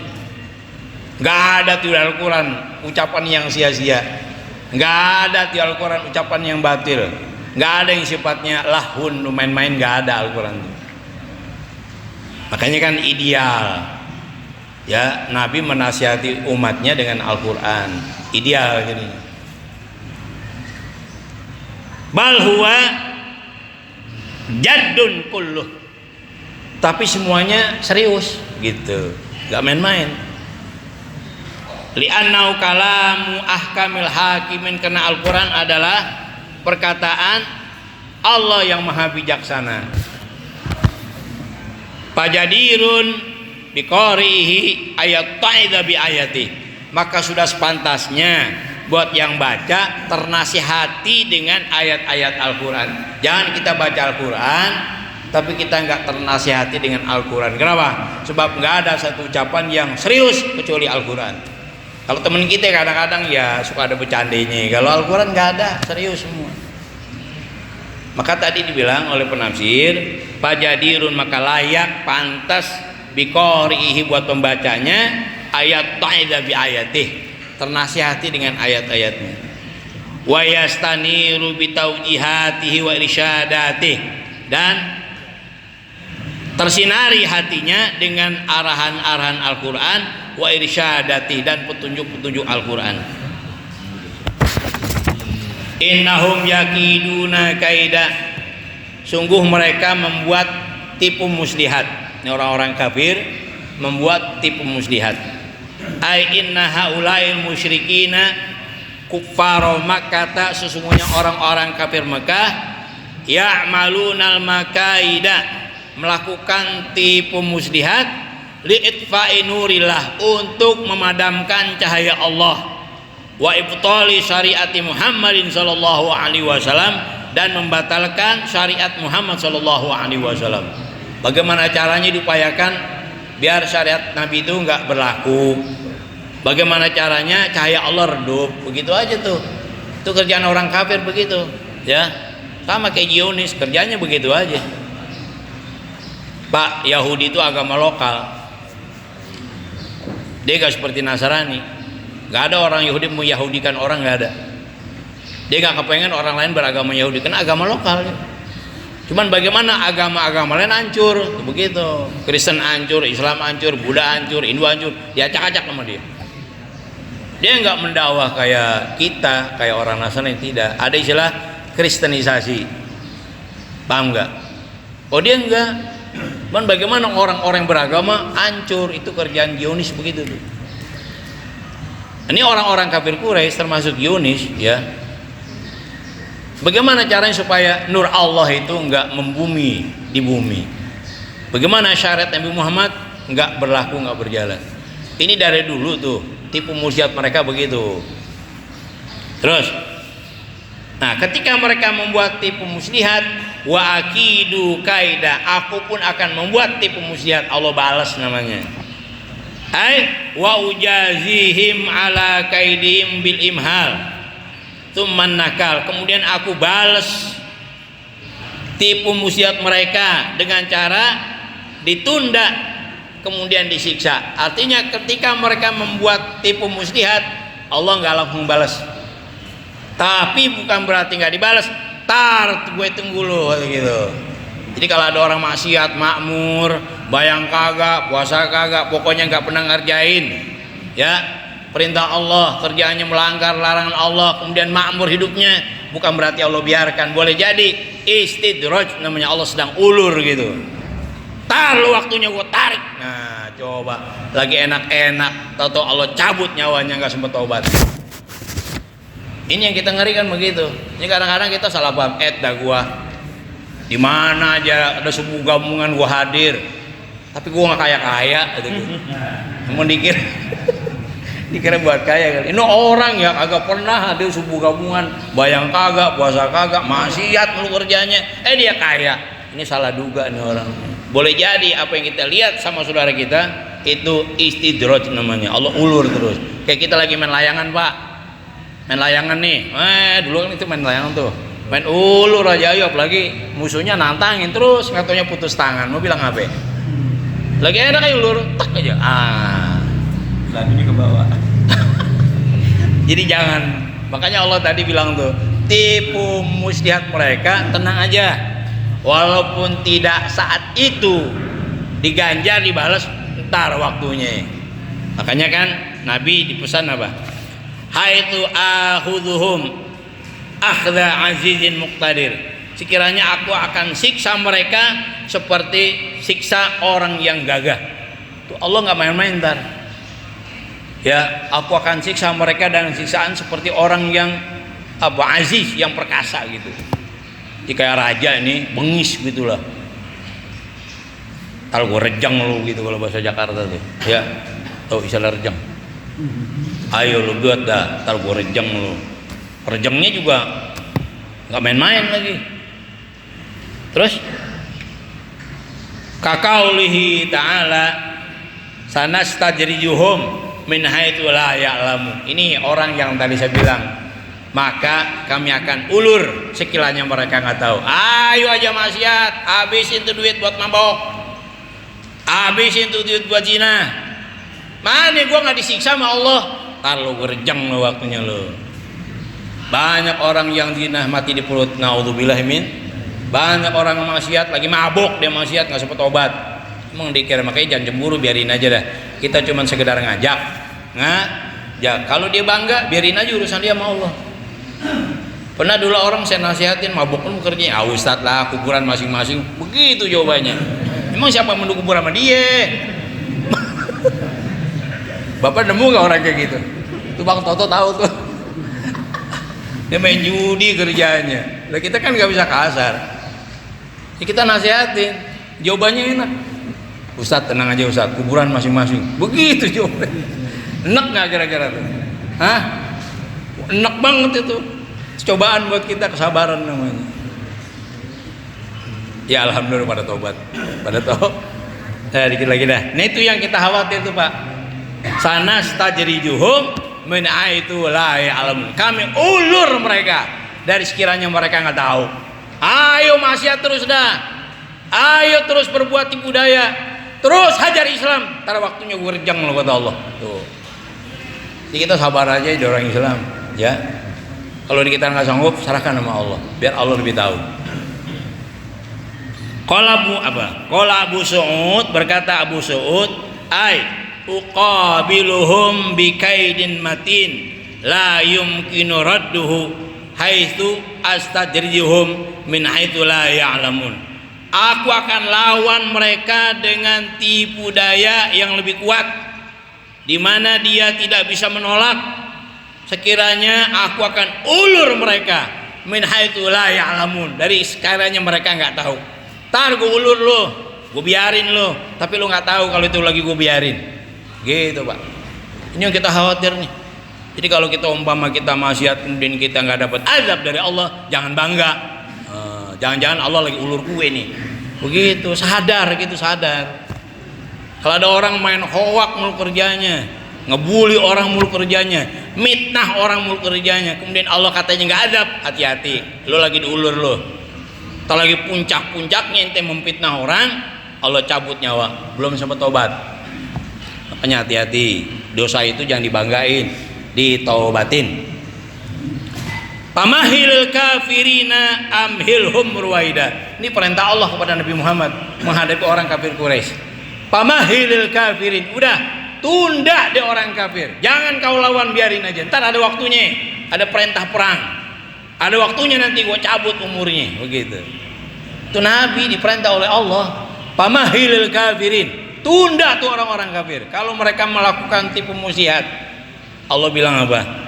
Enggak ada di Al-Quran ucapan yang sia-sia. Enggak ada di Al-Quran ucapan yang batil. Nggak ada yang sifatnya lahun, main-main, nggak ada Al-Quran. Makanya kan ideal ya Nabi menasihati umatnya dengan Al-Quran, ideal gini. Bal huwa jaddun kulluh, tapi semuanya serius gitu, nggak main-main. Li'annau kalamu ahkamil hakimin, karena Al-Quran adalah perkataan Allah yang maha bijaksana. Fajadirun biqarihi ayat ta'idha bi ayati. Maka sudah sepantasnya buat yang baca ternasihati dengan ayat-ayat Al-Quran. Jangan kita baca Al-Quran tapi kita nggak ternasihati dengan Al-Quran. Kenapa? Sebab nggak ada satu ucapan yang serius kecuali Al-Quran. Kalau temen kita kadang-kadang ya suka ada bercandanya, kalau Al-Quran nggak ada, serius semua. Maka tadi dibilang oleh penafsir, fajadirun, maka layak, pantas, biqorihi, buat pembacanya, ayat ta'idha bi ayatih, ternasihati dengan ayat-ayatnya, wa yastaniru bi taujihatihi wa irsyadatih, dan tersinari hatinya dengan arahan-arahan Al-Quran, wa irsyadati, dan petunjuk-petunjuk Al-Quran. Innahum yakiduna kaida, sungguh mereka membuat tipu muslihat. Ini orang-orang kafir membuat tipu muslihat. Ai inna haula'il musyrikina kuffaro Makkah, sesungguhnya orang-orang kafir Mekah, ya'malunal makaida, melakukan tipu muslihat, li'itfa'i nurillah, untuk memadamkan cahaya Allah, wa ibtali syariati Muhammadin sallallahu alaihi wasallam, dan membatalkan syariat Muhammad sallallahu alaihi wasallam. Bagaimana caranya diupayakan biar syariat Nabi itu enggak berlaku? Bagaimana caranya cahaya Allah redup? Begitu aja tuh. Itu kerjaan orang kafir begitu, ya. Sama kayak Zionis, kerjanya begitu aja. Pak, Yahudi itu agama lokal. Dia gak seperti Nasrani. Gak ada orang Yahudi meyahudikan orang, gak ada. Dia gak kepengen orang lain beragama Yahudi, karena agama lokal. Cuman bagaimana agama-agama lain hancur, begitu. Kristen hancur, Islam hancur, Buddha hancur, Hindu hancur, dia acak-acak sama dia. Dia nggak mendakwah kayak kita, kayak orang Nasrani, tidak. Ada istilah kristenisasi, paham nggak? Oh dia enggak. Cuman bagaimana orang-orang beragama hancur, itu kerjaan Zionis begitu tuh. Ini orang-orang kafir Quraisy termasuk Zionis, ya. Bagaimana caranya supaya nur Allah itu enggak membumi di bumi? Bagaimana syariat Nabi Muhammad enggak berlaku, enggak berjalan? Ini dari dulu tuh tipu muslihat mereka begitu. Terus, nah ketika mereka membuat tipu muslihat, wa akidu kaida, aku pun akan membuat tipu muslihat, Allah balas namanya. Ai wa ujazihim ala kaidihim bil imhal, tsumman nakal, kemudian aku balas tipu muslihat mereka dengan cara ditunda, kemudian disiksa. Artinya ketika mereka membuat tipu muslihat, Allah nggak langsung balas. Tapi bukan berarti nggak dibalas. Tar, gue tunggu lo gitu. Jadi kalau ada orang maksiat, makmur, bayang kagak, puasa kagak, pokoknya nggak pernah ngerjain, ya perintah Allah, kerjaannya melanggar larangan Allah, kemudian makmur hidupnya, bukan berarti Allah biarkan. Boleh jadi istidraj, namanya Allah sedang ulur gitu. Tar lu waktunya gue tarik. Nah coba lagi enak-enak, tahu-tahu Allah cabut nyawanya, nggak sempat tobat. Ini yang kita ngeri kan begitu. Ini kadang-kadang kita salah paham. Dah gua di mana aja ada subuh gabungan gua hadir, tapi gua nggak kaya-kaya gitu. Mau dikira buat kaya kali. Ini orang yang agak pernah hadir subuh gabungan, bayang kagak, puasa kagak, maksiat mulu kerjanya. Dia kaya. Ini salah duga nih orang. Boleh jadi apa yang kita lihat sama saudara kita itu istidraj namanya. Allah ulur terus. Kayak kita lagi main layangan, Pak. Main layangan nih. Dulu kan itu main layangan tuh. Main ulur aja, ayo apalagi musuhnya nantangin terus, nggak taunya putus tangan. Mau bilang apa? Lagi enak aja ulur, tak aja. Lagunya ke bawah. Jadi jangan. Makanya Allah tadi bilang tuh, tipu muslihat mereka, tenang aja. Walaupun tidak saat itu diganjar, dibalas, ntar waktunya. Makanya kan Nabi dipesan apa? Haitu akhudhuhum akhdha azizin muqtadir. Sekiranya aku akan siksa mereka seperti siksa orang yang gagah. Tuh Allah nggak main-main ntar. Ya, aku akan siksa mereka dengan siksaan seperti orang yang aziz, yang perkasa gitu. Jika raja ini bengis gitulah. Kalau gue rejang lu gitu kalau bahasa Jakarta tuh. Ya, tahu istilah rejang. Ayo lu buat dah, tar gue rejang lu. Rejangnya juga nggak main-main lagi. Terus kakaulihi ta'ala sanastajrijuhum min haitsu la ya'lamun. Ini orang yang tadi saya bilang, maka kami akan ulur sekiranya mereka nggak tahu. Ayo aja maksiat, habisin tuh duit buat mabok, habisin tuh duit buat zina. Mana gua nggak disiksa sama Allah? Tar lu gerjeng lo waktunya lo. Banyak orang yang zina mati di perut, naudzubillah min. Banyak orang maksiat lagi mabok, dia maksiat nggak sempat obat. Emang dikira, makanya jangan cemburu, biarin aja dah. Kita cuma sekedar ngajak. Kalau dia bangga, biarin aja urusan dia sama Allah. Pernah dulu orang saya nasihatin, mabuk lu kerjanya, Ustadz lah, kuburan masing-masing. Begitu jawabannya. Emang siapa yang mendukung kubur sama dia? Bapak nemu gak orang kayak gitu? Tuh Bang Toto tahu tuh. Dia main judi kerjanya. Lah kita kan gak bisa kasar. Ya kita nasihatin, jawabannya enak. Ustadz tenang aja Ustadz, kuburan masing-masing. Begitu jawabannya. Enak gak kira-kira tuh? Hah? Enak banget itu. Cobaan buat kita, kesabaran namanya. Ya alhamdulillah pada tobat. Pada tobat. Dikit lagi dah. Nah itu yang kita khawatir tuh Pak. Sanastajrijuhum min aitu la ya'lamun. Kami ulur mereka dari sekiranya mereka nggak tahu. Ayo maksiat terus dah. Ayo terus berbuat tipu daya. Terus hajar Islam. Ntar waktunya gue rejang loh kata Allah. Tuh. Jadi kita sabar aja jadi orang Islam, ya. Kalau kita nggak sanggup, serahkan sama Allah. Biar Allah lebih tahu. Qala Abu Su'ud, berkata Abu Su'ud, uqabiluhum bikaidin matin la yumkinu radduhu haitsu astadrijuhum min haitsu la ya'lamun. Aku akan lawan mereka dengan tipu daya yang lebih kuat, di mana dia tidak bisa menolak. Sekiranya aku akan ulur mereka min haitsu la ya'lamun, dari sekiranya mereka nggak tahu. Tar gue ulur lo, gue biarin lo, tapi lo nggak tahu kalau itu lagi gue biarin. Gitu Pak. Ini yang kita khawatir nih. Jadi kalau kita umpama kita maksiat kemudian kita nggak dapat azab dari Allah, jangan bangga. Jangan-jangan Allah lagi ulur gue nih. Begitu, sadar gitu, sadar. Kalau ada orang main hoak mulu kerjanya, ngebully orang mulu kerjanya, mitnah orang mulu kerjanya, kemudian Allah katanya nggak adab, hati-hati, lo lagi diulur lo. Kalau lagi puncak-puncaknya ente memfitnah orang, Allah cabut nyawa, belum sempat tobat. Makanya hati-hati, dosa itu jangan dibanggain, ditaubatin. Pamahil kafirina amhilhum ruwaida. Ini perintah Allah kepada Nabi Muhammad menghadapi orang kafir Quraisy. Pamahil kafirin, udah tunda deh orang kafir, jangan kau lawan, biarin aja. Ntar ada waktunya, ada perintah perang, ada waktunya nanti gua cabut umurnya, begitu. Itu Nabi diperintah oleh Allah. Pamahilil kafirin, tunda tuh orang-orang kafir. Kalau mereka melakukan tipu musyiat, Allah bilang apa?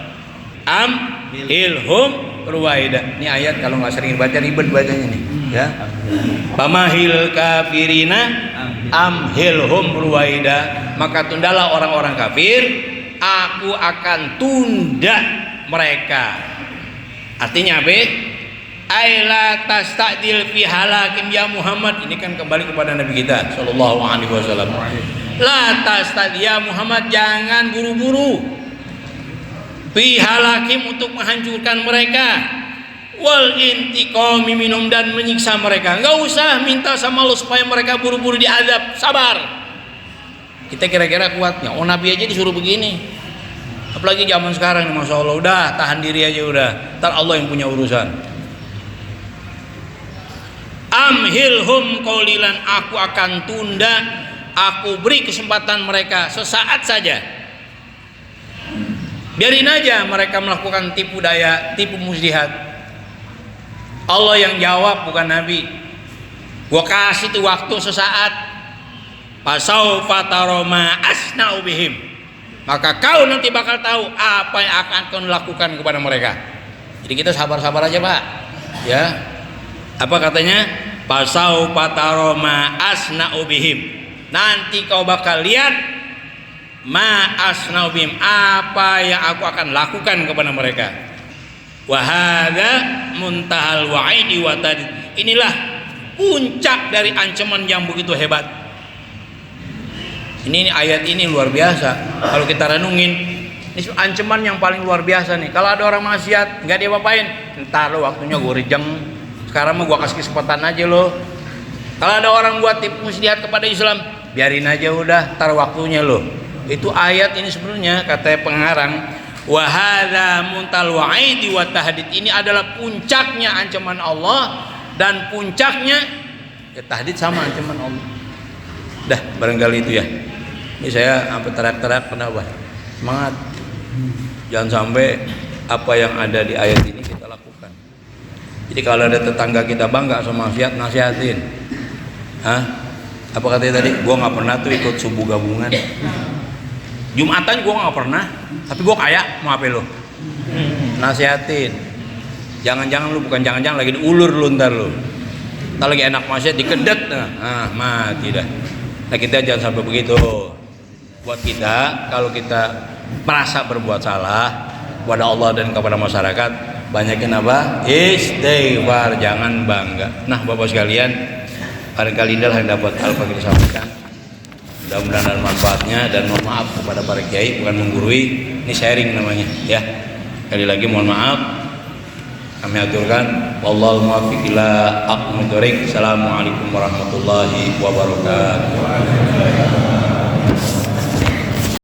Amhilhum ruwaida. Ini ayat kalau nggak sering baca ribet bacanya nih, ya. Pamahil kafirina amhilhum ruwaida, maka tundalah orang-orang kafir, aku akan tunda mereka. Artinya apa? Aila tastadil fi halakim ya Muhammad. Ini kan kembali kepada Nabi kita sallallahu alaihi wasallam. La tastadil ya Muhammad, jangan buru-buru fi halakim untuk menghancurkan mereka, wal intiqami minum, dan menyiksa mereka. Enggak usah minta sama Allah supaya mereka buru-buru diazab, sabar. Kita kira-kira kuatnya, oh Nabi aja disuruh begini, apalagi zaman sekarang nih, Masya Allah. Udah tahan diri aja udah, ntar Allah yang punya urusan. Amhilhum qalilan, aku akan tunda, aku beri kesempatan mereka sesaat saja. Biarin aja mereka melakukan tipu daya, tipu muslihat. Allah yang jawab, bukan Nabi. Gua kasih tuh waktu sesaat. Fasaufa taroma asna'u bihim, maka kau nanti bakal tahu apa yang akan kau lakukan kepada mereka. Jadi kita sabar-sabar aja Pak, ya. Apa katanya? Fasaufa taroma asna'u bihim, nanti kau bakal lihat ma asna'u bihim, apa yang aku akan lakukan kepada mereka. Wa hadza muntahal wa'idi wa tadid. Inilah puncak dari ancaman yang begitu hebat. Ini ayat ini luar biasa. Kalau kita renungin, ini ancaman yang paling luar biasa nih. Kalau ada orang maksiat, nggak dia apain? Ntar lo waktunya gue rejeng. Sekarang mau gue kasih kesempatan aja lo. Kalau ada orang buat tipu muslihat kepada Islam, biarin aja udah. Ntar waktunya lo. Itu ayat ini sebenarnya kata pengarang. Wahada muntal wa'idi wa tahdid. Ini adalah puncaknya ancaman Allah dan puncaknya ya tahdid sama ancaman Allah. Dah barangkali itu ya. Ini saya sampai teriak-teriak kenapa? Semangat. Jangan sampai apa yang ada di ayat ini kita lakukan. Jadi kalau ada tetangga kita bangga sama maksiat, nasihatin. Hah? Apa katanya tadi? Gua nggak pernah tuh ikut subuh gabungan. Jumatan gua nggak pernah, tapi gua kaya, mau apa lo? Nasihatin. Jangan-jangan lu bukan jangan-jangan lagi diulur lu ntar lu. Ntar lagi enak maksiat dikedet, mati dah. Nah kita jangan sampai begitu. Buat kita, kalau kita merasa berbuat salah kepada Allah dan kepada masyarakat, banyakin apa? Istighfar, jangan bangga. Nah Bapak sekalian, barangkali inilah yang dapat Al-Fakir sampaikan. Mudah-mudahan ada manfaatnya, dan mohon maaf kepada para kiai, bukan menggurui, ini sharing namanya ya. Sekali lagi mohon maaf, kami aturkan. Wallahul muwaffiq ila aqwamit thoriq. Assalamualaikum warahmatullahi wabarakatuh.